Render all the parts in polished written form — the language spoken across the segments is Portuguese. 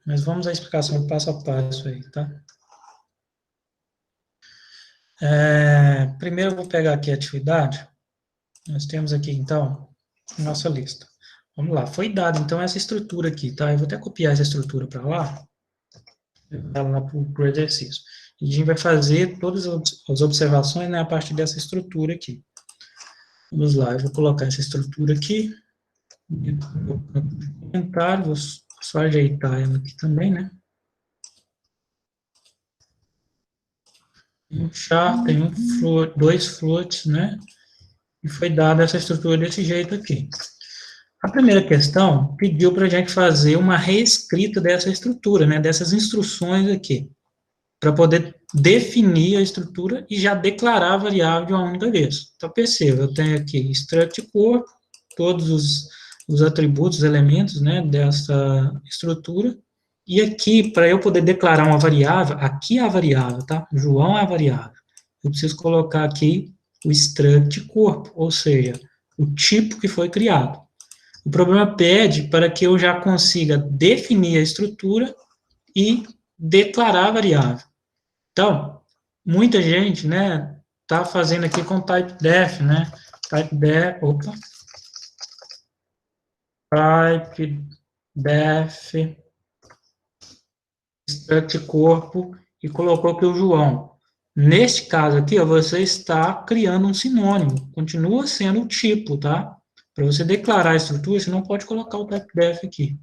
Mas vamos à explicação passo a passo aí, tá? Primeiro eu vou pegar aqui a atividade. Nós temos aqui, então, nossa lista. Vamos lá, foi dada, então, essa estrutura aqui, tá? Eu vou até copiar essa estrutura para lá para o exercício. E a gente vai fazer todas as observações, né, a partir dessa estrutura aqui. Vamos lá, eu vou colocar essa estrutura aqui. Comentário, vou só ajeitar ela aqui também, né? Um char, tem dois floats, né? E foi dada essa estrutura desse jeito aqui. A primeira questão pediu para a gente fazer uma reescrita dessa estrutura, né? Dessas instruções aqui, para poder definir a estrutura e já declarar a variável de uma única vez. Então, perceba, eu tenho aqui struct corpo, todos os atributos, os elementos, né, dessa estrutura, e aqui, para eu poder declarar uma variável, aqui é a variável, tá? João é a variável. Eu preciso colocar aqui o struct corpo, ou seja, o tipo que foi criado. O problema pede para que eu já consiga definir a estrutura e declarar a variável. Então, muita gente, né, tá fazendo aqui com typedef, né, typedef struct corpo, e colocou aqui o João. Neste caso aqui, ó, você está criando um sinônimo, continua sendo o tipo, tá? Para você declarar a estrutura, você não pode colocar o typedef aqui.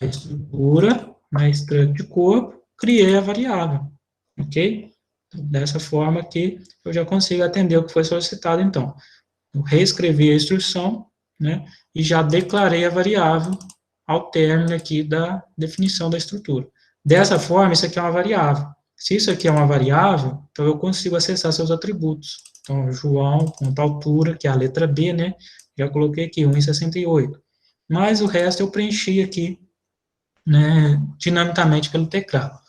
A estrutura, na struct corpo, criei a variável, ok? Dessa forma aqui, eu já consigo atender o que foi solicitado, então. Eu reescrevi a instrução, né, e já declarei a variável ao término aqui da definição da estrutura. Dessa forma, isso aqui é uma variável. Se isso aqui é uma variável, então eu consigo acessar seus atributos. Então, João, ponto altura, que é a letra B, né, já coloquei aqui, 1,68. Mas o resto eu preenchi aqui, né, dinamicamente pelo teclado.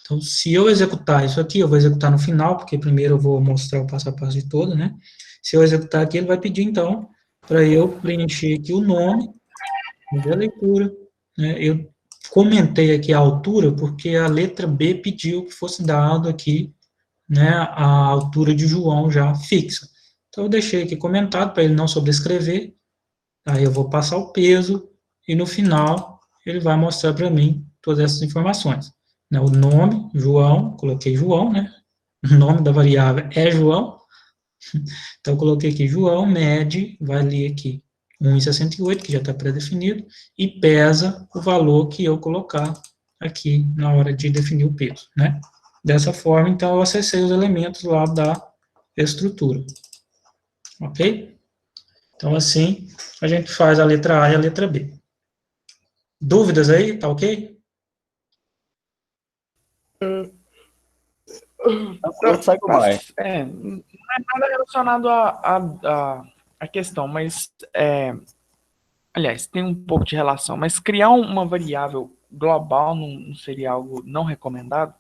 Então, se eu executar isso aqui, eu vou executar no final, porque primeiro eu vou mostrar o passo a passo de todo, né? Se eu executar aqui, ele vai pedir, então, para eu preencher aqui o nome, fazer a leitura, né? Eu comentei aqui a altura, porque a letra B pediu que fosse dado aqui, né, a altura de João já fixa. Então, eu deixei aqui comentado, para ele não sobrescrever, aí eu vou passar o peso, e no final, ele vai mostrar para mim todas essas informações. O nome, João, coloquei João, né? O nome da variável é João. Então, eu coloquei aqui João, mede, vai ler aqui 1,68, que já está pré-definido, e pesa o valor que eu colocar aqui na hora de definir o peso, né? Dessa forma, então, eu acessei os elementos lá da estrutura. Ok? Então, assim, a gente faz a letra A e a letra B. Dúvidas aí? Tá ok? Segue mais. Não é nada relacionado à questão, mas, aliás, tem um pouco de relação, mas criar uma variável global não seria algo não recomendado?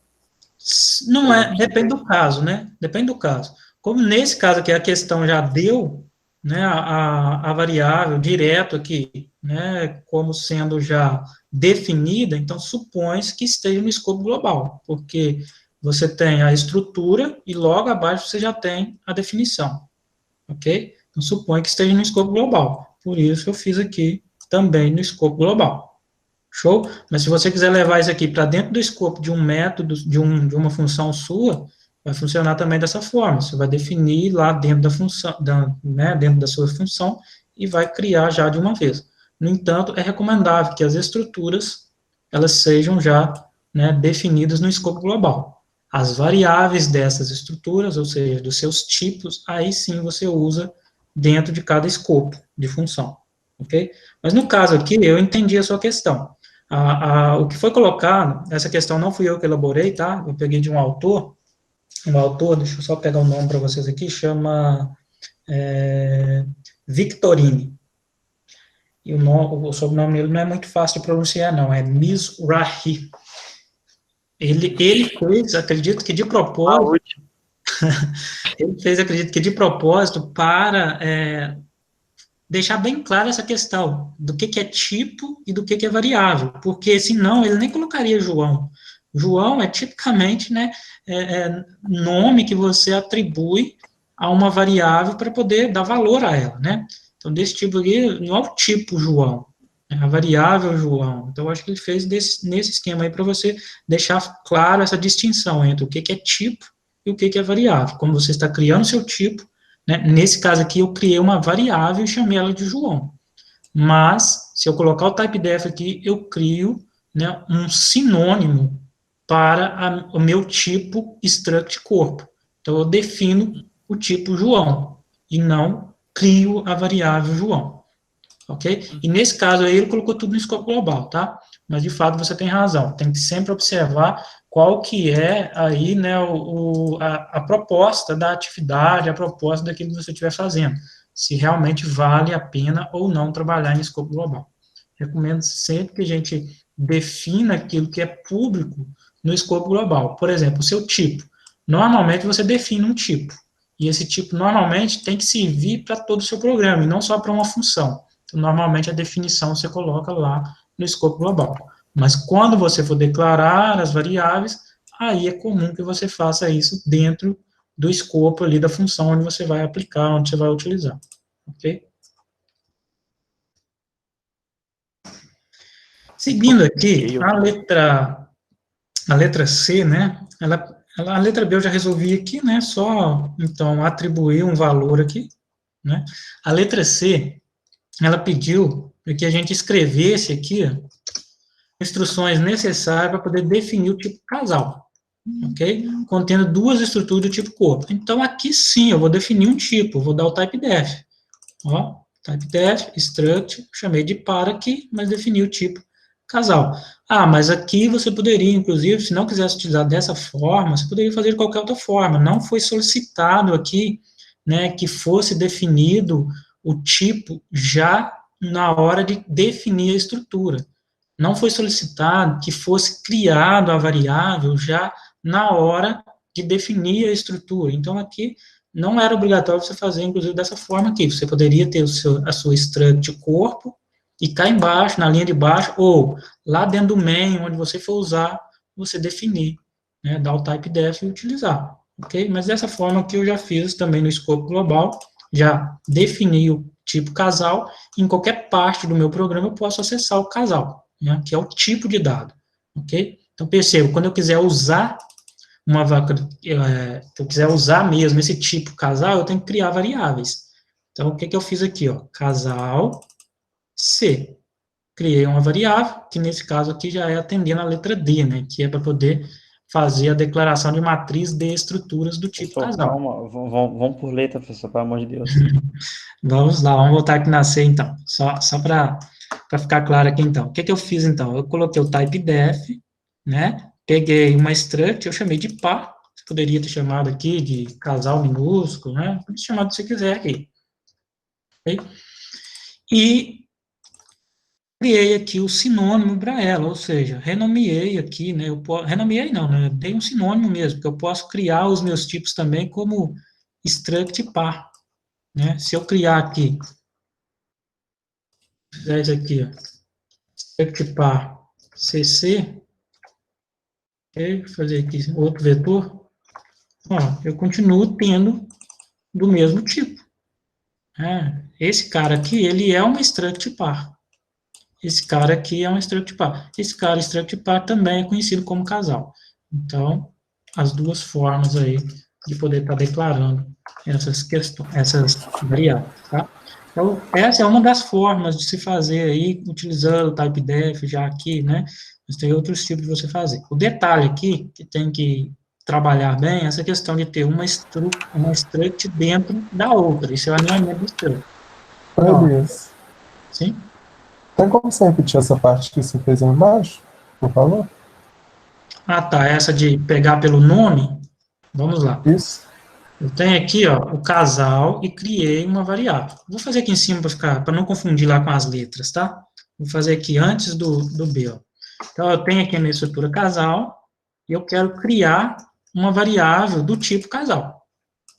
Não é, depende do caso, né? Depende do caso. Como nesse caso aqui a questão já deu, né, a variável direto aqui, né, como sendo já definida, então supõe-se que esteja no escopo global, porque você tem a estrutura e logo abaixo você já tem a definição, ok? Então supõe que esteja no escopo global. Por isso eu fiz aqui também no escopo global. Show? Mas se você quiser levar isso aqui para dentro do escopo de um método, de uma função sua, vai funcionar também dessa forma. Você vai definir lá dentro da função, né, dentro da sua função, e vai criar já de uma vez. No entanto, é recomendável que as estruturas, elas sejam já, né, definidas no escopo global. As variáveis dessas estruturas, ou seja, dos seus tipos, aí sim você usa dentro de cada escopo de função. Ok? Mas no caso aqui, eu entendi a sua questão. O que foi colocado, essa questão não fui eu que elaborei, tá? Eu peguei de um autor, deixa eu só pegar o nome para vocês aqui, chama Victorini. E o sobrenome dele não é muito fácil de pronunciar, não, é Mizrahi. Ele fez, acredito que de propósito, ele fez, acredito que de propósito, para deixar bem clara essa questão do que é tipo e do que é variável, porque senão ele nem colocaria João. João é tipicamente, né, nome que você atribui a uma variável para poder dar valor a ela, né? Então, desse tipo aqui, não é o tipo João, é a variável João. Então, eu acho que ele fez nesse esquema aí para você deixar claro essa distinção entre o que é tipo e o que é variável. Como você está criando seu tipo, né? Nesse caso aqui, eu criei uma variável e chamei ela de João. Mas, se eu colocar o typedef aqui, eu crio, né, um sinônimo para o meu tipo struct corpo. Então, eu defino o tipo João e não crio a variável João. Ok? E nesse caso aí, ele colocou tudo no escopo global, tá? Mas, de fato, você tem razão. Tem que sempre observar qual que é aí, né, a proposta da atividade, a proposta daquilo que você estiver fazendo. Se realmente vale a pena ou não trabalhar em escopo global. Recomendo sempre que a gente defina aquilo que é público no escopo global. Por exemplo, o seu tipo. Normalmente, você define um tipo. E esse tipo, normalmente, tem que servir para todo o seu programa, e não só para uma função. Então, normalmente, a definição você coloca lá no escopo global. Mas quando você for declarar as variáveis, aí é comum que você faça isso dentro do escopo ali da função onde você vai aplicar, onde você vai utilizar. Ok? Seguindo aqui, a letra C, né? A letra B eu já resolvi aqui, né? Só, então, atribuir um valor aqui, né? A letra C, ela pediu que a gente escrevesse aqui instruções necessárias para poder definir o tipo casal, ok? Contendo duas estruturas do tipo corpo. Então, aqui sim, eu vou definir um tipo, vou dar o typedef. Ó, typedef, struct, chamei de para aqui, mas defini o tipo casal. Ah, mas aqui você poderia, inclusive, se não quisesse utilizar dessa forma, você poderia fazer de qualquer outra forma. Não foi solicitado aqui, né, que fosse definido o tipo já na hora de definir a estrutura. Não foi solicitado que fosse criado a variável já na hora de definir a estrutura. Então, aqui não era obrigatório você fazer, inclusive, dessa forma aqui. Você poderia ter a sua struct corpo e cá embaixo, na linha de baixo, ou lá dentro do main, onde você for usar, você definir, né, dar o typedef e utilizar, ok? Mas dessa forma que eu já fiz também no escopo global, já defini o tipo casal, em qualquer parte do meu programa eu posso acessar o casal, né, que é o tipo de dado, ok? Então, perceba, quando eu quiser usar se eu quiser usar mesmo esse tipo casal, eu tenho que criar variáveis. Então, o que eu fiz aqui, ó? Casal C. Criei uma variável, que nesse caso aqui já é atendendo a letra D, né? Que é para poder fazer a declaração de matriz de estruturas do tipo Professor, casal. calma, vamos por letra, professor, pelo amor de Deus. Vamos lá, vamos voltar aqui na C, então. Só para ficar claro aqui, então. O que eu fiz, então? Eu coloquei o typedef, né? Peguei uma struct, eu chamei de par, você poderia ter chamado aqui de casal minúsculo, né? Pode chamar do que você quiser aqui. Okay? E criei aqui o sinônimo para ela, ou seja, renomeei aqui, né? Renomeei não, né? Dei um sinônimo mesmo, porque eu posso criar os meus tipos também como struct par, né? Se eu criar aqui, fizer isso aqui, ó, struct par cc, ok? Vou fazer aqui outro vetor, ó, eu continuo tendo do mesmo tipo. Esse cara aqui, ele é uma struct par. Esse cara aqui é um struct par. Esse cara struct par também é conhecido como casal. Então, as duas formas aí de poder estar declarando essas questões, essas variáveis, tá? Então, essa é uma das formas de se fazer aí, utilizando o typedef já aqui, né? Mas tem outros tipos de você fazer. O detalhe aqui, que tem que trabalhar bem, é essa questão de ter uma struct dentro da outra. Isso é o alinhamento do struct. Elias, Sim? tem como você repetir essa parte que você fez aí embaixo, por favor? Ah, tá. Essa de pegar pelo nome, vamos lá. Isso. Eu tenho aqui, ó, o casal e criei uma variável. Vou fazer aqui em cima para não confundir lá com as letras, tá? Vou fazer aqui antes do B, ó. Então, eu tenho aqui a minha estrutura casal e eu quero criar uma variável do tipo casal.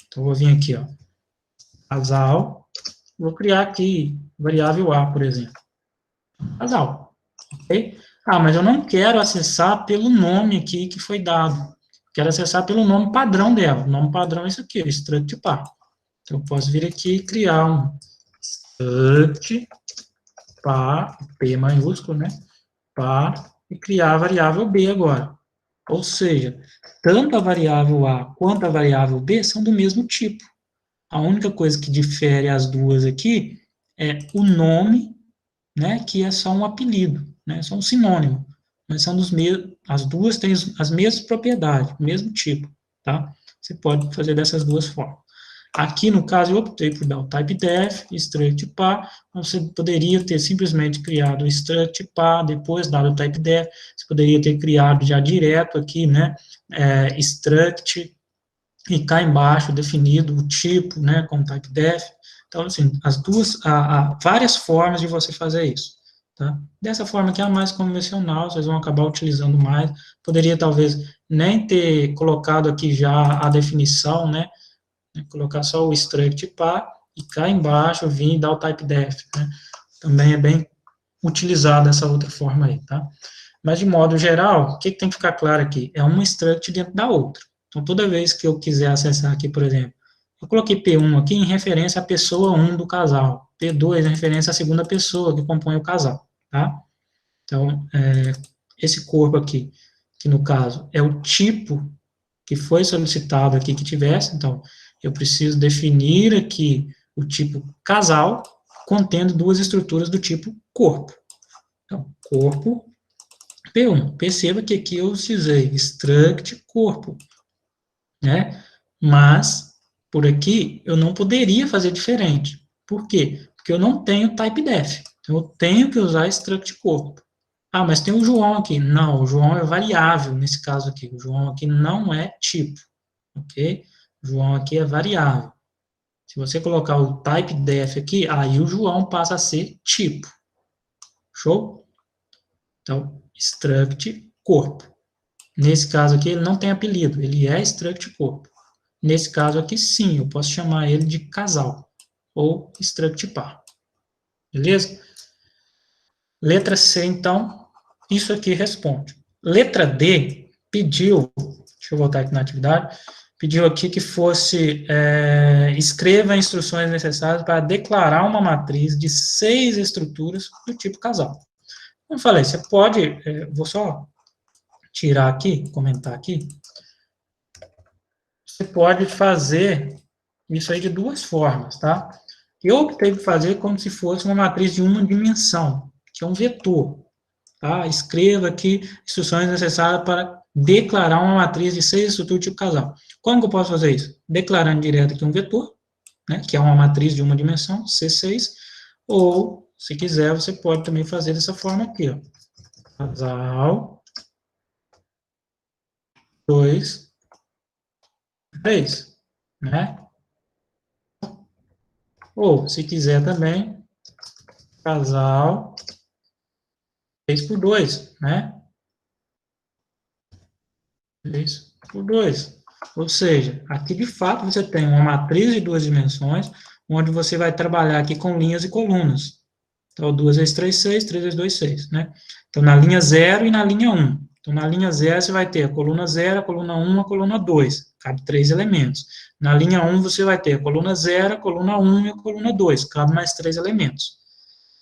Então, eu vou vir aqui, ó, casal Vou criar aqui variável A, por exemplo. Casal. Ok? Ah, mas eu não quero acessar pelo nome aqui que foi dado. Quero acessar pelo nome padrão dela. O nome padrão é isso aqui, o struct par. Então, eu posso vir aqui e criar um struct par, P maiúsculo, né? Par, e criar a variável B agora. Ou seja, tanto a variável A quanto a variável B são do mesmo tipo. A única coisa que difere as duas aqui é o nome, né, que é só um apelido, né, só um sinônimo, mas são as duas têm as mesmas propriedades, o mesmo tipo, tá? Você pode fazer dessas duas formas. Aqui, no caso, eu optei por dar o type-def, struct par, você poderia ter simplesmente criado o struct par, depois dado o type-def, você poderia ter criado já direto aqui, né, struct, e cá embaixo definido o tipo, né, com type-def. Então, assim, há várias formas de você fazer isso, tá? Dessa forma que é a mais convencional, vocês vão acabar utilizando mais. Poderia, talvez, nem ter colocado aqui já a definição, né, colocar só o struct par, e cá embaixo vir e dar o type-def, né? Também é bem utilizada essa outra forma aí, tá? Mas, de modo geral, o que tem que ficar claro aqui? É uma struct dentro da outra. Então, toda vez que eu quiser acessar aqui, por exemplo, eu coloquei P1 aqui em referência à pessoa 1 do casal, P2 em referência à segunda pessoa que compõe o casal, tá? Então, esse corpo aqui, que no caso é o tipo que foi solicitado aqui que tivesse, então, eu preciso definir aqui o tipo casal, contendo duas estruturas do tipo corpo. Então, corpo P1. Perceba que aqui eu utilizei struct corpo, né? Mas, por aqui, eu não poderia fazer diferente. Por quê? Porque eu não tenho type-def. Então, eu tenho que usar struct corpo. Ah, mas tem o João aqui. Não, o João é variável nesse caso aqui. O João aqui não é tipo, ok? O João aqui é variável. Se você colocar o type-def aqui, aí o João passa a ser tipo. Show? Então, struct corpo. Nesse caso aqui, ele não tem apelido, ele é struct corpo. Nesse caso aqui, sim, eu posso chamar ele de casal, ou struct par. Beleza? Letra C, então, isso aqui responde. Letra D pediu, deixa eu voltar aqui na atividade, pediu aqui que fosse, escreva instruções necessárias para declarar uma matriz de 6 estruturas do tipo casal. Como eu falei, você pode, vou só tirar aqui, comentar aqui, você pode fazer isso aí de duas formas, tá? Eu optei por fazer como se fosse uma matriz de uma dimensão, que é um vetor, tá? Escreva aqui instruções necessárias para declarar uma matriz de 6 estruturas tipo casal. Como que eu posso fazer isso? Declarando direto aqui um vetor, né, que é uma matriz de uma dimensão, C6, ou, se quiser, você pode também fazer dessa forma aqui, ó. Casal 2, 3, né? Ou, se quiser também, casal 3 por 2, né? 3 por 2. Ou seja, aqui de fato você tem uma matriz de duas dimensões, onde você vai trabalhar aqui com linhas e colunas. Então, 2 vezes 3, 6, 3 vezes 2, 6, né? Então, na linha 0 e na linha 1. Então, na linha 0, você vai ter a coluna 0, a coluna 1, a coluna 2. Cabe 3 elementos. Na linha 1, você vai ter a coluna 0, a coluna 1 e a coluna 2. Cabe mais 3 elementos.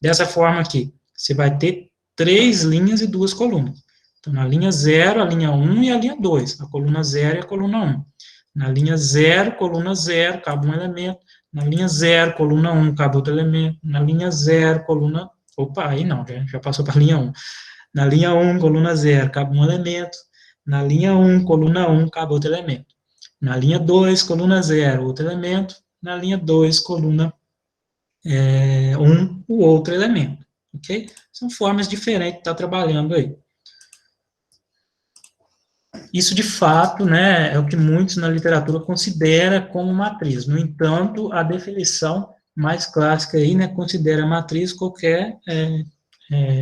Dessa forma aqui, você vai ter 3 linhas e 2 colunas. Então, na linha 0, a linha 1 e a linha 2. A coluna 0 e a coluna 1. Na linha 0, coluna 0, cabe um elemento. Na linha 0, coluna 1, cabe outro elemento. Na linha 0, coluna... Opa, aí não, já passou para a linha 1. Na linha 1, coluna 0, cabe um elemento. Na linha 1, coluna 1, cabe outro elemento. Na linha 2, coluna 0, outro elemento. Na linha 2, coluna 1, o outro elemento. Ok? São formas diferentes de estar trabalhando aí. Isso, de fato, né, é o que muitos na literatura consideram como matriz. No entanto, a definição mais clássica aí, né, considera matriz qualquer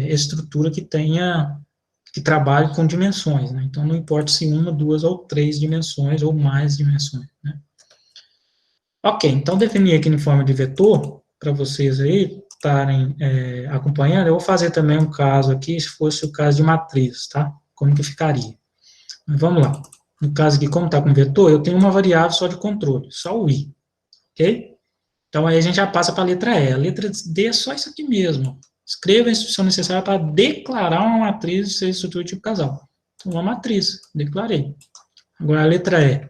estrutura que trabalhe com dimensões, né? Então, não importa se uma, duas ou três dimensões, ou mais dimensões, né? Ok, então, definir aqui em forma de vetor, para vocês aí estarem acompanhando, eu vou fazer também um caso aqui, se fosse o caso de matriz, tá? Como que ficaria? Mas vamos lá. No caso aqui, como está com vetor, eu tenho uma variável só de controle, só o i, ok? Então, aí a gente já passa para a letra E. A letra D é só isso aqui mesmo. Escreva a instrução necessária para declarar uma matriz de ser estrutura tipo casal. Então, uma matriz, declarei. Agora, a letra E.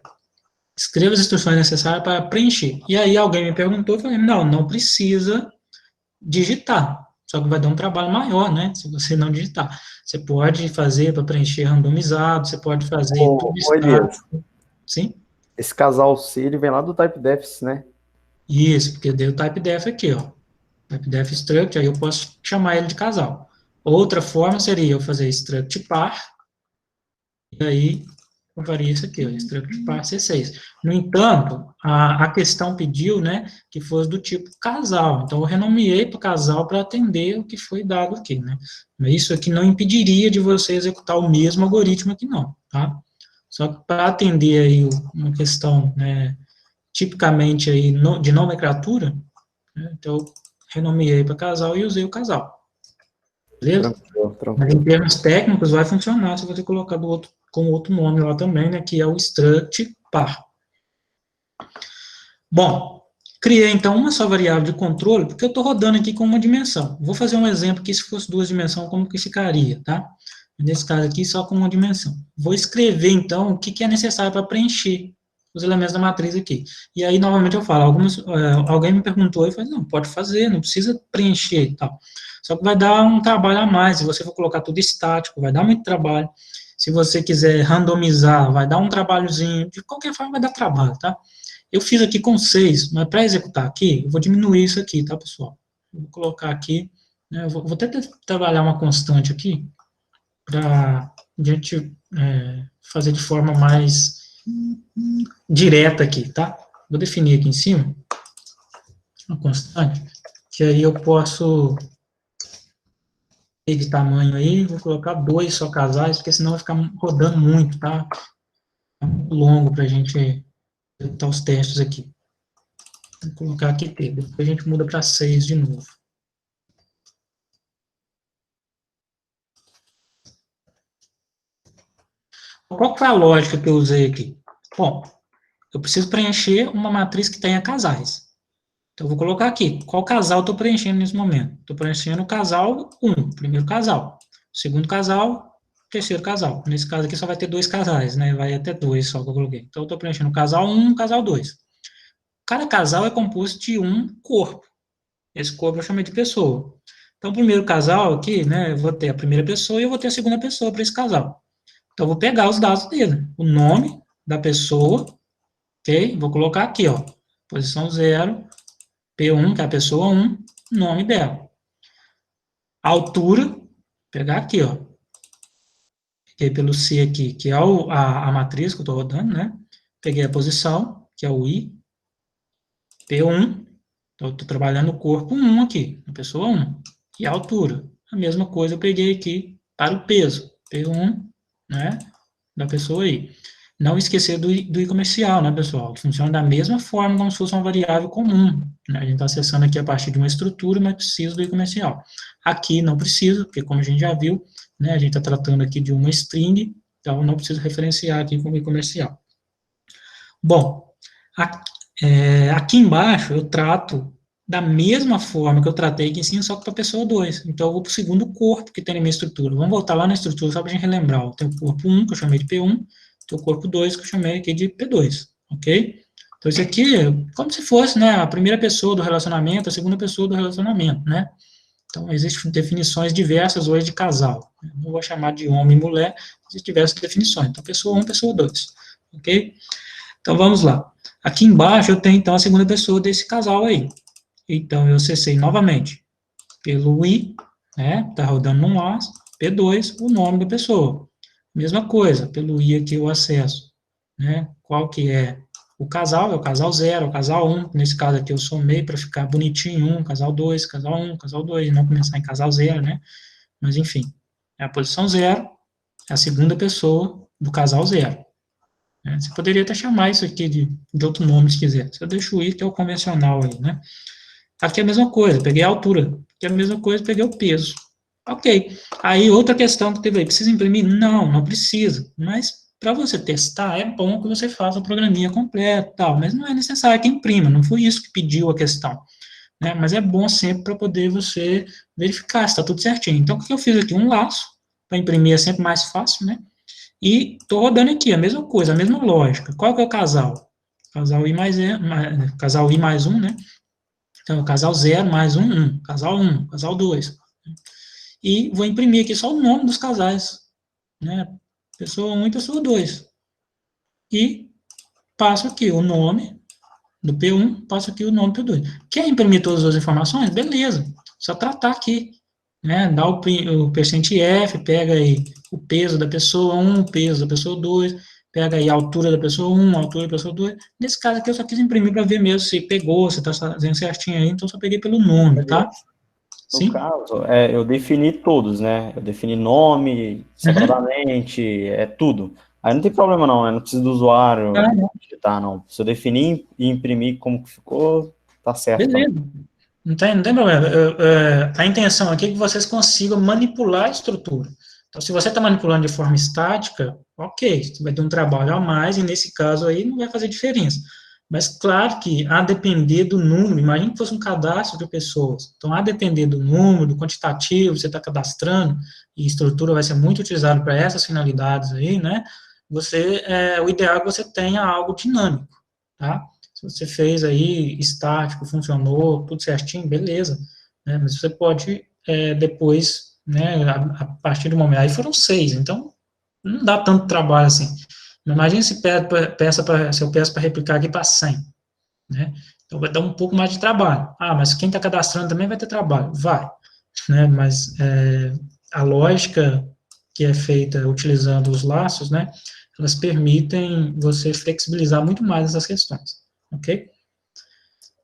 Escreva as instruções necessárias para preencher. E aí, alguém me perguntou, eu falei, não precisa digitar. Só que vai dar um trabalho maior, né? Se você não digitar. Você pode fazer para preencher randomizado, você pode fazer tudo Elias, Sim? esse casal C, ele vem lá do typedef, né? Isso, porque eu dei o typedef aqui, ó. Typedef struct, aí eu posso chamar ele de casal. Outra forma seria eu fazer struct par, e aí eu faria isso aqui, ó, struct par C6. No entanto, a questão pediu, né, que fosse do tipo casal. Então, eu renomeei para casal para atender o que foi dado aqui, né. Mas isso aqui não impediria de você executar o mesmo algoritmo aqui, não, tá? Só que para atender aí uma questão, né, tipicamente aí de nomenclatura, né, então eu renomeei para casal e usei o casal. Beleza? Mas em termos técnicos vai funcionar se você colocar com outro nome lá também, né, que é o struct par. Bom, criei então uma só variável de controle, porque eu estou rodando aqui com uma dimensão. Vou fazer um exemplo aqui, se fosse 2 dimensões, como que ficaria, tá? Nesse caso aqui, só com uma dimensão. Vou escrever, então, o que é necessário para preencher os elementos da matriz aqui. E aí, novamente, eu falo, alguém me perguntou, eu falei, não, pode fazer, não precisa preencher e tal. Só que vai dar um trabalho a mais, se você for colocar tudo estático, vai dar muito trabalho. Se você quiser randomizar, vai dar um trabalhozinho, de qualquer forma vai dar trabalho, tá? Eu fiz aqui com 6, mas para executar aqui, eu vou diminuir isso aqui, tá, pessoal? Eu vou colocar aqui, né, eu vou até trabalhar uma constante aqui, para a gente fazer de forma mais direta aqui, tá? Vou definir aqui em cima uma constante, que aí eu posso de tamanho aí, vou colocar 2 só casais, porque senão vai ficar rodando muito, tá? É muito longo para a gente executar os testes aqui. Vou colocar aqui T, depois a gente muda para 6 de novo. Qual foi a lógica que eu usei aqui? Bom, eu preciso preencher uma matriz que tenha casais. Então, eu vou colocar aqui, qual casal eu estou preenchendo nesse momento? Estou preenchendo o casal 1, primeiro casal. Segundo casal, terceiro casal. Nesse caso aqui só vai ter 2 casais, né? Vai até 2 só que eu coloquei. Então, eu estou preenchendo o casal 1 e o casal 2. Cada casal é composto de um corpo. Esse corpo eu chamei de pessoa. Então, o primeiro casal aqui, né? Eu vou ter a primeira pessoa e eu vou ter a segunda pessoa para esse casal. Então, eu vou pegar os dados dele. O nome da pessoa, ok? Vou colocar aqui, ó. Posição 0, P1, que é a pessoa 1, nome dela. A altura, pegar aqui, ó. Peguei pelo C aqui, que é a matriz que eu estou rodando, né? Peguei a posição, que é o I. P1, então eu estou trabalhando o corpo 1 aqui, a pessoa 1. E a altura, a mesma coisa eu peguei aqui para o peso. P1, né? Da pessoa I. Não esquecer do I comercial, né, pessoal? Que funciona da mesma forma como se fosse uma variável comum. Né? A gente está acessando aqui a partir de uma estrutura, mas precisa do I comercial. Aqui não precisa, porque como a gente já viu, né, a gente está tratando aqui de uma string, então não precisa referenciar aqui como I comercial. Bom, aqui embaixo eu trato da mesma forma que eu tratei aqui em cima, só que para a pessoa 2. Então eu vou para o segundo corpo que tem na minha estrutura. Vamos voltar lá na estrutura só para a gente relembrar. Tem o corpo 1, que eu chamei de P1, tem o corpo 2, que eu chamei aqui de P2, ok? Então, isso aqui é como se fosse, né, a primeira pessoa do relacionamento, a segunda pessoa do relacionamento, né? Então, existem definições diversas hoje de casal. Não vou chamar de homem e mulher, existem diversas definições. Então, pessoa 1, pessoa 2, ok? Então, vamos lá. Aqui embaixo eu tenho, então, a segunda pessoa desse casal aí. Então, eu acessei novamente pelo I, né, tá rodando no A, P2, o nome da pessoa. Mesma coisa, pelo I aqui eu acesso, né, qual que é o casal, é o casal 0, é o casal 1, nesse caso aqui eu somei para ficar bonitinho, 1, casal 2, casal 1, casal 2, não começar em casal 0, né, mas enfim, é a posição 0, é a segunda pessoa do casal 0. Né? Você poderia até chamar isso aqui de outro nome se quiser, eu deixo o I, que é o convencional aí, né. Aqui é a mesma coisa, peguei a altura. Aqui é a mesma coisa, peguei o peso. Ok. Aí, outra questão que teve aí, precisa imprimir? Não, não precisa. Mas, para você testar, é bom que você faça o programinha completo, tal, mas não é necessário que imprima, não foi isso que pediu a questão, né? Mas é bom sempre para poder você verificar se está tudo certinho. Então, o que eu fiz aqui? Um laço, para imprimir é sempre mais fácil, né? E estou rodando aqui, a mesma coisa, a mesma lógica. Qual que é o casal? Casal I casal I mais 1, né? Então, casal 0 mais 1, 1. Casal 1, casal 2. E vou imprimir aqui só o nome dos casais, né? Pessoa 1 e pessoa 2. E passo aqui o nome do P1, passo aqui o nome do P2. Quer imprimir todas as informações? Beleza. Só tratar aqui, né? Dá o percent F, pega aí o peso da pessoa 1, o peso da pessoa 2, pega aí a altura da pessoa 1, a altura da pessoa 2. Nesse caso aqui eu só quis imprimir para ver mesmo se pegou, se está fazendo certinho aí, então só peguei pelo nome, tá? No Sim? caso, eu defini todos, né? Eu defini nome, separadamente, tudo. Aí não tem problema não, né? Não precisa do usuário digitar, não. Se eu definir e imprimir como que ficou, tá certo. Beleza. Não tem problema. A intenção aqui é que vocês consigam manipular a estrutura. Então, se você está manipulando de forma estática, ok, você vai ter um trabalho a mais, e nesse caso aí não vai fazer diferença. Mas, claro que, a depender do número, imagine que fosse um cadastro de pessoas. Então, a depender do número, do quantitativo, você está cadastrando, e estrutura vai ser muito utilizada para essas finalidades aí, né? O ideal é que você tenha algo dinâmico, tá? Se você fez aí estático, funcionou, tudo certinho, beleza. Né? Mas você pode, depois, né, a partir do momento, aí foram 6, então não dá tanto trabalho assim. Imagina se eu peço para replicar aqui para 100, né? Então vai dar um pouco mais de trabalho. Ah, mas quem está cadastrando também vai ter trabalho. Vai, né? Mas a lógica que é feita utilizando os laços, né, elas permitem você flexibilizar muito mais essas questões, ok?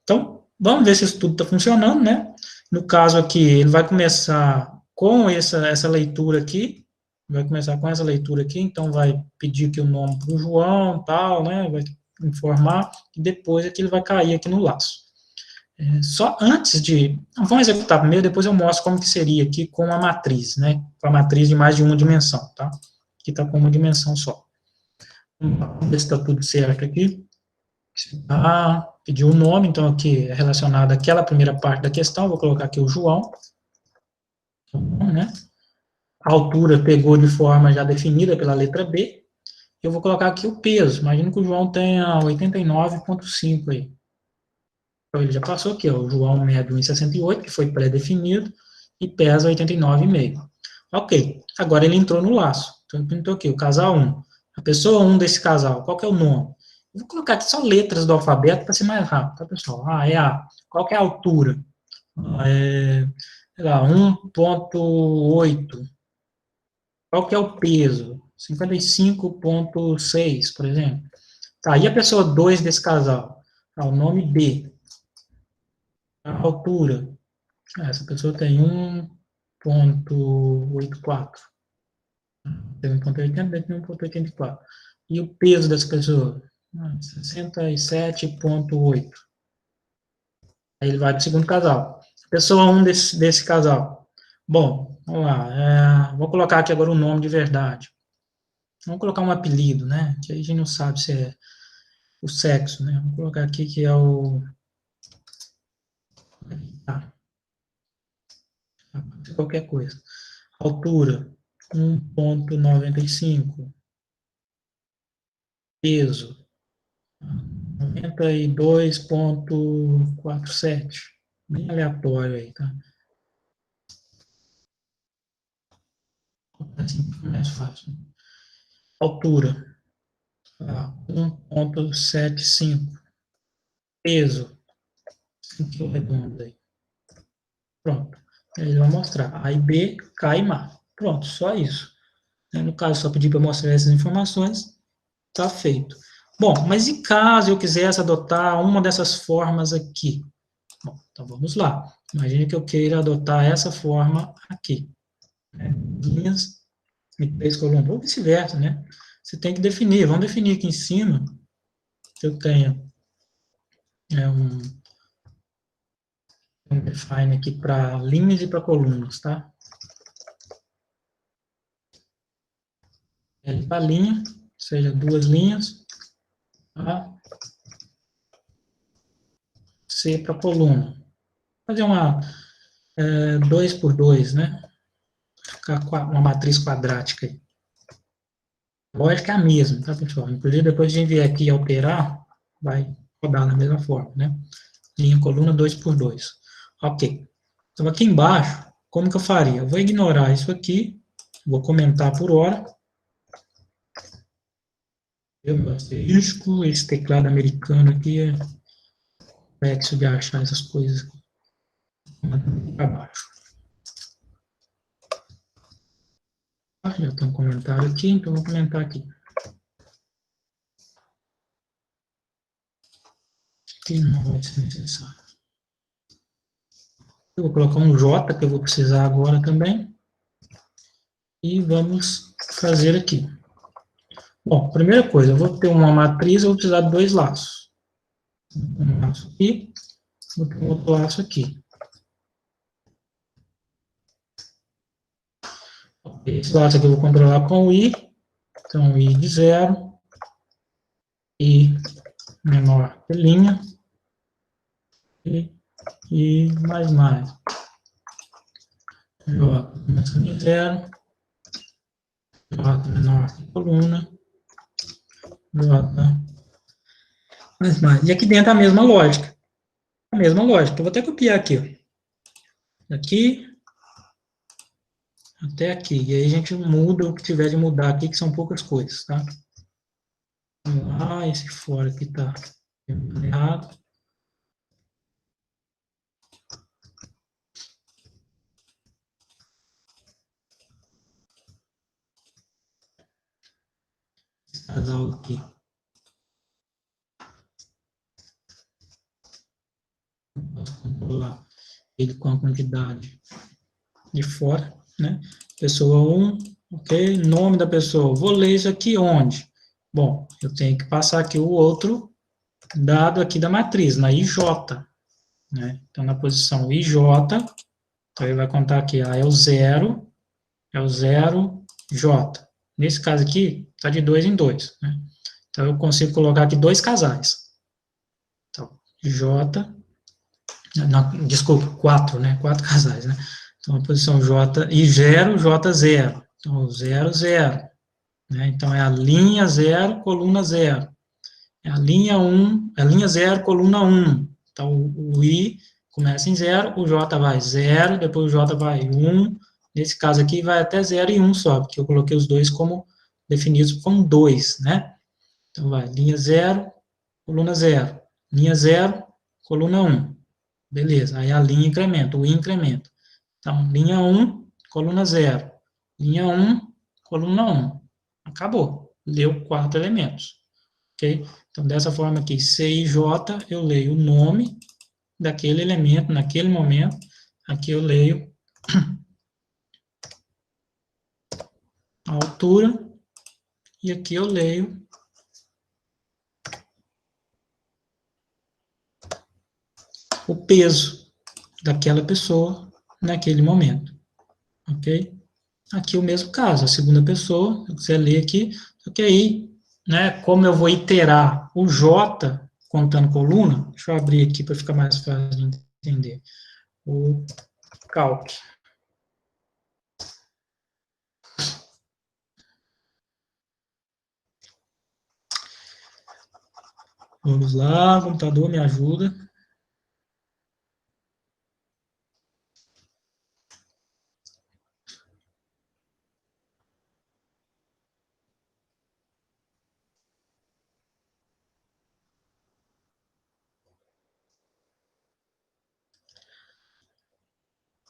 Então, vamos ver se isso tudo está funcionando, né? No caso aqui, ele vai começar com essa leitura aqui, vai começar com essa leitura aqui, então vai pedir aqui o nome para o João, tal, né? Vai informar, e depois aqui ele vai cair aqui no laço. Só antes de... Vamos executar primeiro, depois eu mostro como que seria aqui com a matriz, né? Com a matriz de mais de uma dimensão, tá? Aqui está com uma dimensão só. Vamos ver se está tudo certo aqui. Pediu o nome, então aqui é relacionado àquela primeira parte da questão, vou colocar aqui o João, né? A altura pegou de forma já definida pela letra B, eu vou colocar aqui o peso, imagino que o João tenha 89,5 aí. Então ele já passou aqui, ó, o João mede 1,68, que foi pré-definido, e pesa 89,5. Ok, agora ele entrou no laço, então ele pintou aqui, o casal 1, a pessoa 1 desse casal, qual que é o nome? Vou colocar aqui só letras do alfabeto para ser mais rápido, tá, pessoal? É A. Qual que é a altura? Sei lá, 1,8. Qual que é o peso? 55,6, por exemplo. Tá, e a pessoa 2 desse casal? O nome B. A altura. Essa pessoa tem 1,84. Tem 1,80, tem 1,84. E o peso dessa pessoa? 67,8. Aí ele vai para o segundo casal. Pessoa 1 desse casal. Bom, vamos lá. Vou colocar aqui agora o nome de verdade. Vamos colocar um apelido, né? Que aí a gente não sabe se é o sexo, né? Vou colocar aqui que é o... qualquer coisa. Altura, 1,95. Peso, 92,47. Bem aleatório aí, tá? Assim, mais fácil. Altura, 1,75. Peso, aqui eu redondo aí. Pronto. Ele vai mostrar. A e B, K e MA. Pronto, só isso. No caso, só pedir para mostrar essas informações, está feito. Bom, mas e caso eu quisesse adotar uma dessas formas aqui? Bom, então vamos lá. Imagine que eu queira adotar essa forma aqui. Linhas e 3 colunas, ou vice-versa, né? Você tem que definir. Vamos definir aqui em cima que eu tenha Tem um define aqui para linhas e para colunas, tá? L para linha, ou seja, 2 linhas, tá? C para coluna. Vou fazer uma 2 por 2, né? Ficar uma matriz quadrática aí. A lógica é a mesma, tá, pessoal? Inclusive, depois de enviar aqui e alterar, vai rodar da mesma forma, né? Linha, coluna, 2 por 2. Ok. Então, aqui embaixo, como que eu faria? Eu vou ignorar isso aqui, vou comentar por hora. Esse teclado americano aqui é complexo de achar essas coisas para baixo. Já tem um comentário aqui, então eu vou comentar aqui. Que não vai ser necessário. Eu vou colocar um J, que eu vou precisar agora também. E vamos fazer aqui. Bom, primeira coisa, eu vou ter uma matriz, eu vou precisar de 2 laços. Um laço aqui, vou ter um outro laço aqui. Esse laço aqui eu vou controlar com o I. Então, I de 0. I menor que linha. E mais. J começando em 0. J menor que coluna. J mais. E aqui dentro a mesma lógica. A mesma lógica. Eu vou até copiar aqui. Ó. Daqui até aqui. E aí a gente muda o que tiver de mudar aqui, que são poucas coisas, tá? Vamos lá, esse fora aqui tá errado. Esse casal aqui. Posso controlar ele com a quantidade de fora, né? Pessoa 1, ok? Nome da pessoa. Vou ler isso aqui onde? Bom, eu tenho que passar aqui o outro dado aqui da matriz, na IJ, né? Então, na posição IJ, então ele vai contar aqui, é o 0, J. Nesse caso aqui, está de 2 em 2, né? Então, eu consigo colocar aqui 2 casais. Então, J, não, desculpa, 4, né? 4 casais, né? Então, a posição J e 0, J0. Então, 0, 0. Né? Então, é a linha 0, coluna 0. É a linha 1, é a linha 0, coluna 1. Então, o I começa em 0, o J vai 0, depois o J vai 1. Nesse caso aqui, vai até 0 e 1 só, porque eu coloquei os dois como definidos como 2, né? Então, vai linha 0, coluna 0. Linha 0, coluna 1. Beleza, aí a linha incrementa, o I incrementa. Então, linha 1, coluna 0. Linha 1, coluna 1. Acabou. Leu 4 elementos. Ok? Então, dessa forma aqui, C e J, eu leio o nome daquele elemento naquele momento. Aqui eu leio a altura. E aqui eu leio o peso daquela pessoa naquele momento. Ok? Aqui o mesmo caso, a segunda pessoa, se você ler aqui, só que aí, né, como eu vou iterar o J contando coluna, deixa eu abrir aqui para ficar mais fácil de entender. O calc. Vamos lá, computador, me ajuda.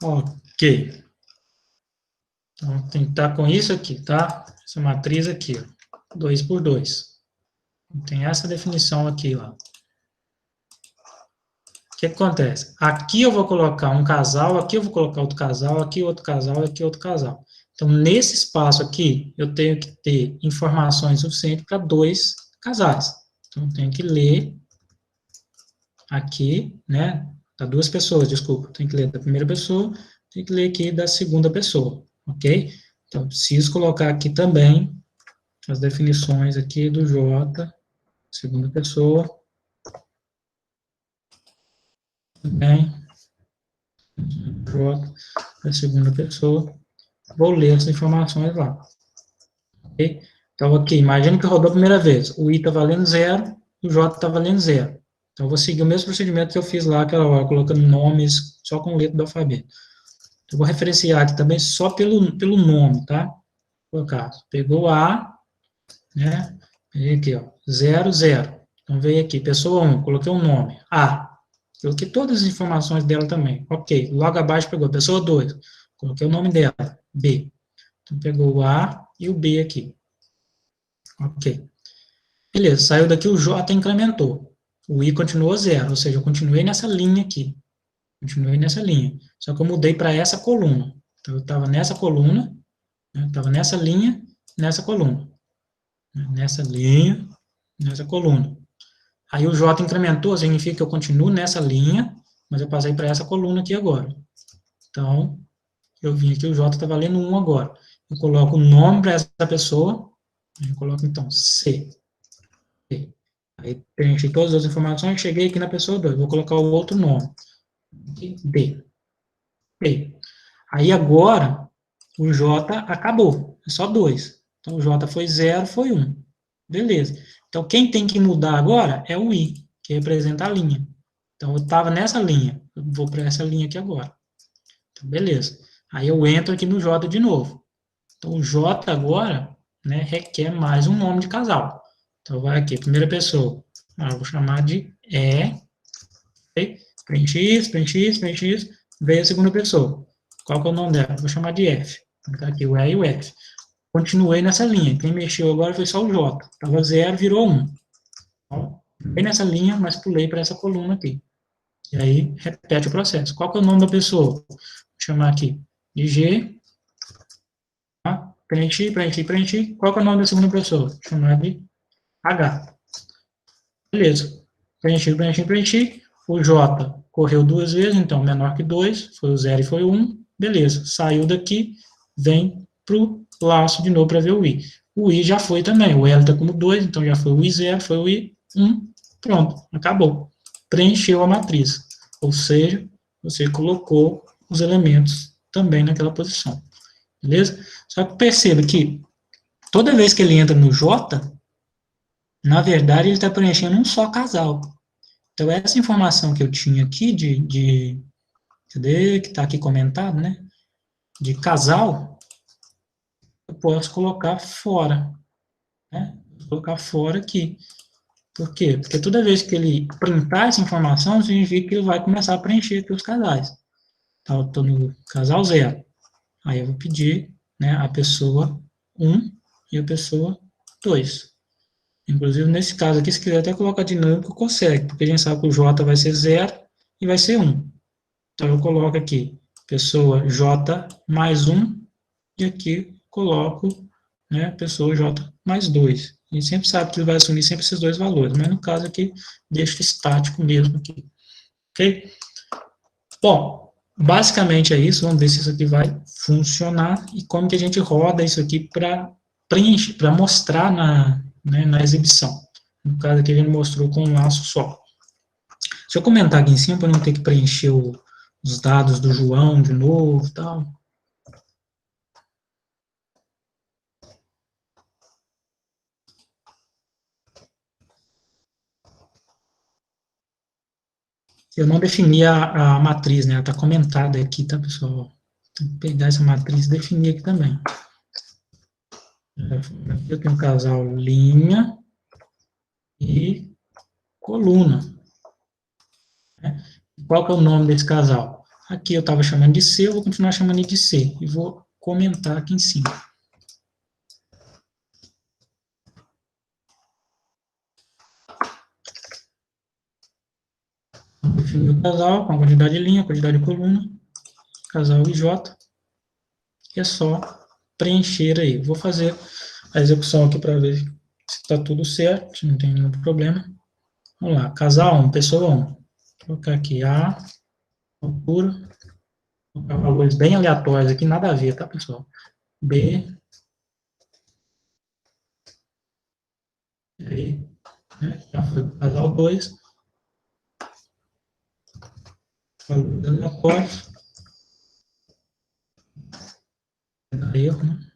Ok. Então, tem que estar com isso aqui, tá? Essa matriz aqui, ó. 2 por 2. Tem essa definição aqui, ó. O que acontece? Aqui eu vou colocar um casal, aqui eu vou colocar outro casal, aqui outro casal, aqui outro casal. Então, nesse espaço aqui, eu tenho que ter informações suficientes para 2 casais. Então, eu tenho que ler aqui, né? Tá, duas pessoas, desculpa. Tem que ler da primeira pessoa, tem que ler aqui da segunda pessoa, ok? Então, preciso colocar aqui também as definições aqui do J, segunda pessoa. Também. J, da segunda pessoa. Vou ler as informações lá. Ok? Então, aqui, imagina que rodou a primeira vez. O I está valendo 0, o J está valendo 0. Então, eu vou seguir o mesmo procedimento que eu fiz lá aquela hora, colocando nomes só com letra do alfabeto. Eu vou referenciar aqui também só pelo nome, tá? Por acaso. Pegou A, né? Peguei aqui, ó, 0, 0. Então, veio aqui, pessoa 1, coloquei um nome, A. Coloquei todas as informações dela também. Ok. Logo abaixo pegou pessoa 2. Coloquei o nome dela, B. Então, pegou o A e o B aqui. Ok. Beleza, saiu daqui, o J incrementou. O I continuou 0, ou seja, eu continuei nessa linha aqui. Continuei nessa linha. Só que eu mudei para essa coluna. Então, eu estava nessa coluna, né, estava nessa linha, nessa coluna. Nessa linha, nessa coluna. Aí o J incrementou, significa que eu continuo nessa linha, mas eu passei para essa coluna aqui agora. Então, eu vim aqui, o J está valendo 1 agora. Eu coloco o nome para essa pessoa, eu coloco então C. Aí preenchi todas as informações, cheguei aqui na pessoa 2, vou colocar o outro nome. D. D. Aí agora, o J acabou, é só 2. Então o J foi 0, foi 1. Beleza. Então quem tem que mudar agora é o I, que representa a linha. Então eu estava nessa linha, eu vou para essa linha aqui agora. Então, beleza. Aí eu entro aqui no J de novo. Então o J agora, né, requer mais um nome de casal. Então vai aqui, primeira pessoa. Eu vou chamar de E. Okay? Preenchi isso. Veio a segunda pessoa. Qual que é o nome dela? Vou chamar de F. Vou colocar aqui o E e o F. Continuei nessa linha. Quem mexeu agora foi só o J. Estava 0, virou 1. Então, fiquei nessa linha, mas pulei para essa coluna aqui. E aí, repete o processo. Qual que é o nome da pessoa? Vou chamar aqui de G. Tá? Preenchi. Qual que é o nome da segunda pessoa? Vou chamar de H. Beleza. Preenchi. O J correu 2 vezes, então menor que 2, foi o 0 e foi o 1. Beleza. Saiu daqui, vem para o laço de novo para ver o I. O I já foi também. O L está como 2, então já foi o I0, foi o I1. Pronto, acabou. Preencheu a matriz. Ou seja, você colocou os elementos também naquela posição. Beleza? Só que perceba que toda vez que ele entra no J, na verdade, ele está preenchendo um só casal. Então, essa informação que eu tinha aqui cadê? Que está aqui comentado, né? De casal, eu posso colocar fora. Né? Vou colocar fora aqui. Por quê? Porque toda vez que ele printar essa informação, significa que ele vai começar a preencher aqui os casais. Então, eu estou no casal 0. Aí eu vou pedir, né, a pessoa 1 e a pessoa 2. Inclusive, nesse caso aqui, se quiser até colocar dinâmico, consegue, porque a gente sabe que o J vai ser 0 e vai ser 1. Então, eu coloco aqui, pessoa J mais 1, e aqui coloco, né, pessoa J mais 2. A gente sempre sabe que ele vai assumir sempre esses dois valores, mas no caso aqui, deixo estático mesmo aqui. Ok? Bom, basicamente é isso, vamos ver se isso aqui vai funcionar, e como que a gente roda isso aqui para preencher, para mostrar na exibição. No caso aqui, ele mostrou com um laço só. Deixa eu comentar aqui em cima, para não ter que preencher os dados do João de novo e tal. Eu não defini a matriz, né? Ela está comentada aqui, tá, pessoal? Tem que pegar essa matriz e definir aqui também. Aqui eu tenho um casal linha e coluna. Qual que é o nome desse casal? Aqui eu estava chamando de C, eu vou continuar chamando de C. E vou comentar aqui em cima. Definir o casal com a quantidade de linha, a quantidade de coluna. Casal IJ. E é só preencher aí. Vou fazer a execução aqui para ver se está tudo certo, se não tem nenhum problema. Vamos lá, casal 1, pessoa 1. Vou colocar aqui A, altura, valores bem aleatórios aqui, nada a ver, tá, pessoal? B, aí, né, já foi o casal 2, valores aleatórios, dá erro, né?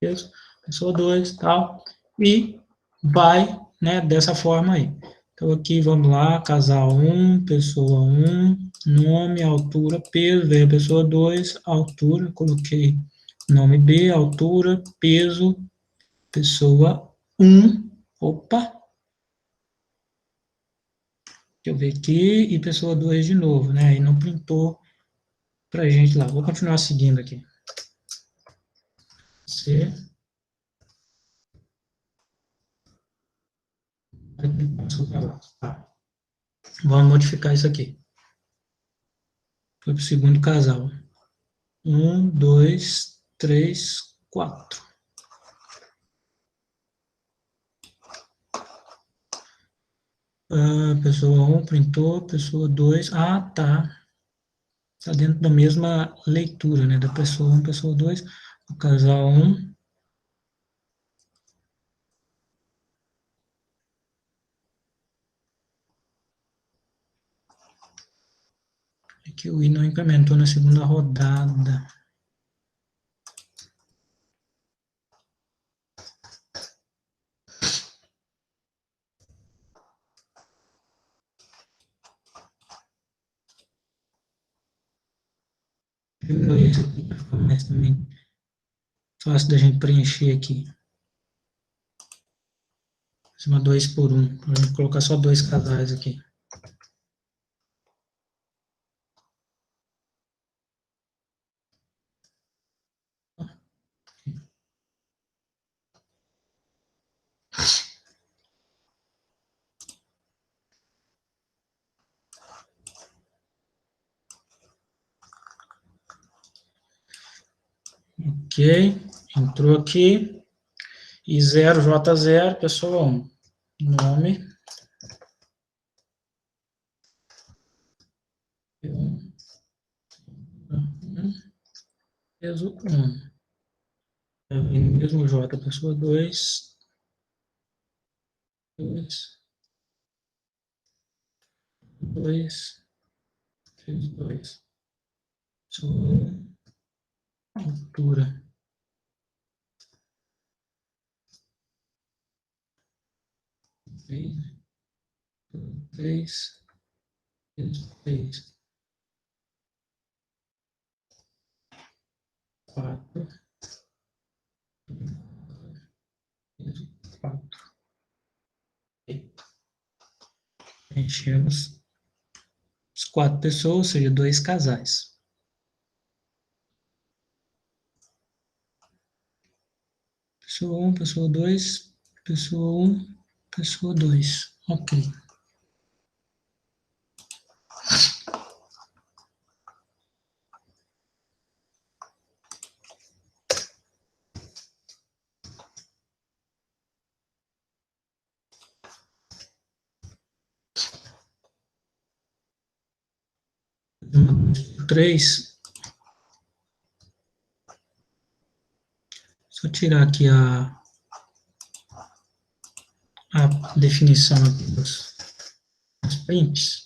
Isso, pessoa 2, tal, e vai, né, dessa forma aí. Então, aqui, vamos lá, casal 1, pessoa 1, nome, altura, peso, veio a pessoa 2, altura, coloquei nome B, altura, peso, pessoa 1, opa, deixa eu ver aqui, e pessoa 2 de novo, né, e não printou pra gente lá. Vou continuar seguindo aqui. C, tá. Vamos modificar isso aqui. Foi para o segundo casal. 1, 2, 3, 4. Pessoa 1 printou, pessoa 2. Ah, tá. Está dentro da mesma leitura, né? Da pessoa 1, pessoa 2. O casal 1. É que o I não implementou na segunda rodada. Isso aqui para ficar mais também fácil da gente preencher aqui. Uma 2 por 1. A gente colocar só 2 casais aqui. Ok, entrou aqui. E 0J0, pessoa 1. Nome. Peso 1. Mesmo J, pessoa 2. 2. 2. 2. Pessoa 1. Altura. 3. 3. 3. 4. 4. Preenchemos as 4 pessoas, ou seja, 2 casais. Pessoa 1, pessoa 2, pessoa 1, pessoa 2. Ok. Três. Só tirar aqui a definição dos prints.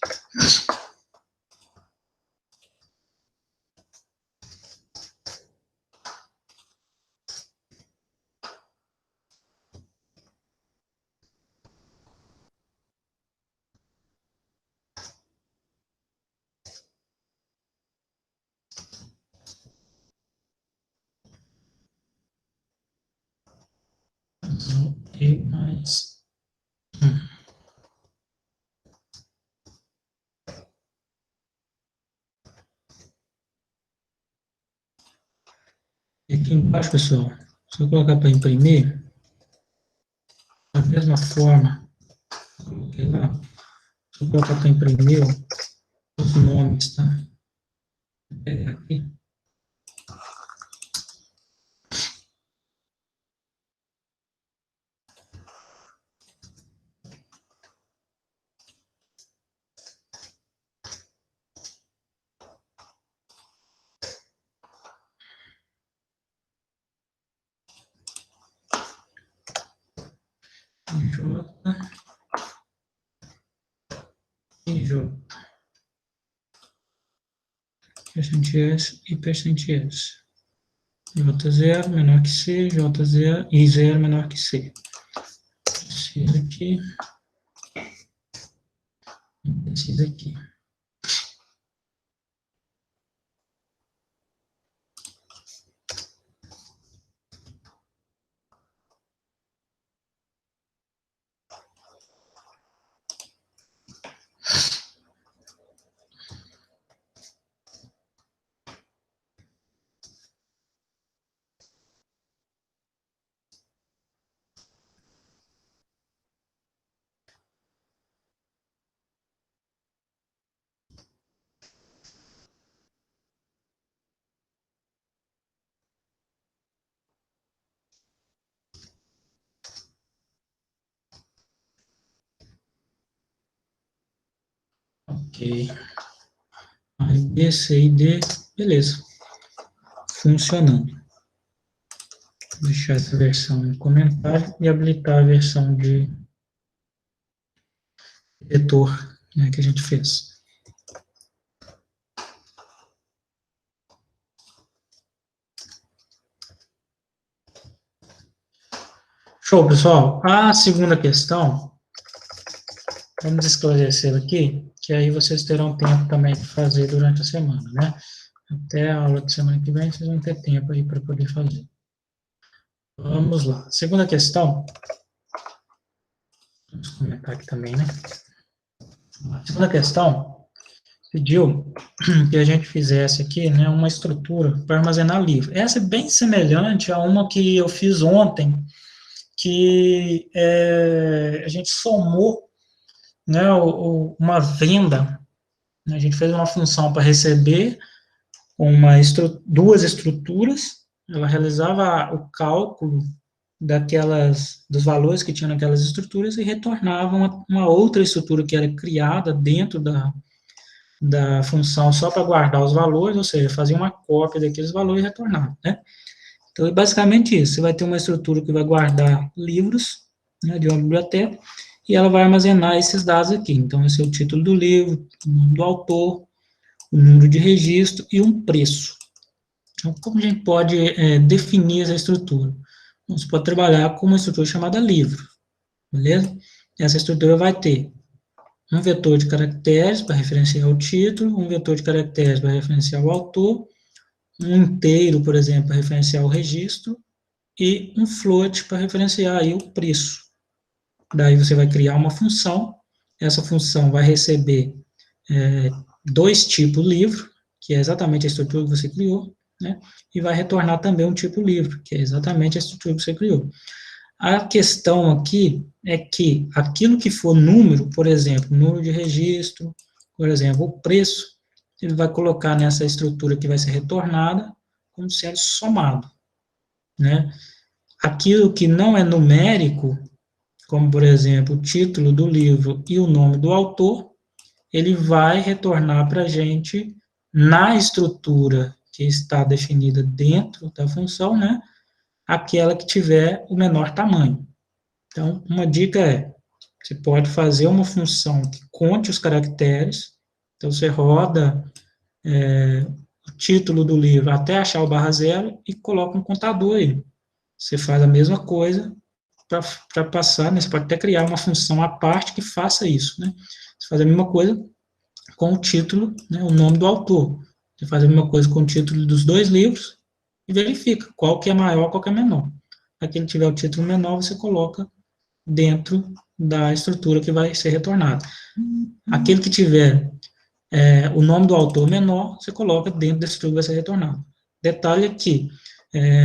E mais. E aqui embaixo, pessoal, se eu colocar para imprimir, da mesma forma, coloquei lá, se eu colocar para imprimir os nomes, tá? Vou pegar aqui. J, %s e %s. J0 menor que C, J0 e 0 menor que C. Precisa aqui. Precisa aqui. Ok. Aí B, C e D, beleza. Funcionando. Vou deixar essa versão no comentário e habilitar a versão de vetor, né, que a gente fez. Show, pessoal. A segunda questão, vamos esclarecer aqui, que aí vocês terão tempo também de fazer durante a semana, né? Até a aula de semana que vem, vocês vão ter tempo aí para poder fazer. Vamos lá. Segunda questão. Vamos comentar aqui também, né? A segunda questão pediu que a gente fizesse aqui, né, uma estrutura para armazenar livro. Essa é bem semelhante a uma que eu fiz ontem, que a gente somou, né, uma venda, né, a gente fez uma função para receber duas estruturas, ela realizava o cálculo dos valores que tinha naquelas estruturas e retornava uma outra estrutura que era criada dentro da função só para guardar os valores, ou seja, fazia uma cópia daqueles valores e retornava, né? Então, é basicamente isso. Você vai ter uma estrutura que vai guardar livros, né, de uma biblioteca, e ela vai armazenar esses dados aqui. Então, esse é o título do livro, o nome do autor, o número de registro e um preço. Então, como a gente pode definir essa estrutura? Você pode trabalhar com uma estrutura chamada livro, beleza? Essa estrutura vai ter um vetor de caracteres para referenciar o título, um vetor de caracteres para referenciar o autor, um inteiro, por exemplo, para referenciar o registro, e um float para referenciar aí o preço. Daí você vai criar uma função, essa função vai receber dois tipos livro, que é exatamente a estrutura que você criou, né? E vai retornar também um tipo livro, que é exatamente a estrutura que você criou. A questão aqui é que aquilo que for número, por exemplo, número de registro, por exemplo, o preço, ele vai colocar nessa estrutura que vai ser retornada como sendo somado, né? Aquilo que não é numérico, como, por exemplo, o título do livro e o nome do autor, ele vai retornar para a gente na estrutura que está definida dentro da função, né? Aquela que tiver o menor tamanho. Então, uma dica é, você pode fazer uma função que conte os caracteres, então você roda o título do livro até achar o /0 e coloca um contador aí. Você faz a mesma coisa para passar, né? Você pode até criar uma função à parte que faça isso, né? Você faz a mesma coisa com o título, né, o nome do autor. Você faz a mesma coisa com o título dos dois livros e verifica qual que é maior, qual que é menor. Aquele que tiver o título menor, você coloca dentro da estrutura que vai ser retornada. Aquele que tiver o nome do autor menor, você coloca dentro da estrutura que vai ser retornada. Detalhe aqui,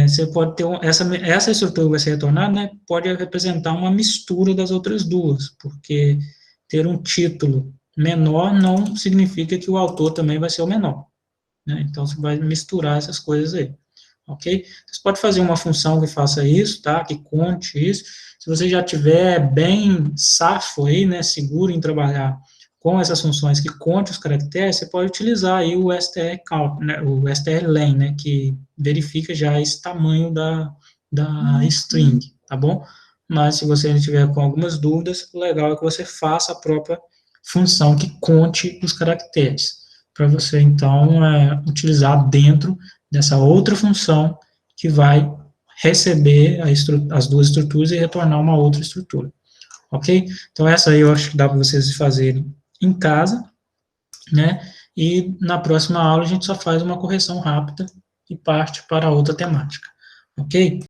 você pode ter essa estrutura que vai ser retornada, né, pode representar uma mistura das outras duas, porque ter um título menor não significa que o autor também vai ser o menor, né? Então, você vai misturar essas coisas aí, ok? Você pode fazer uma função que faça isso, tá? Que conte isso. Se você já tiver bem safo aí, né, seguro em trabalhar com essas funções que conte os caracteres, você pode utilizar aí o strcount, né, o strlen, né, que verifica já esse tamanho da string, tá bom? mas se você estiver com algumas dúvidas, o legal é que você faça a própria função que conte os caracteres, para você, então, utilizar dentro dessa outra função que vai receber as duas estruturas e retornar uma outra estrutura, ok? Então, essa aí eu acho que dá para vocês fazerem em casa, né? E na próxima aula a gente só faz uma correção rápida e parte para outra temática, ok?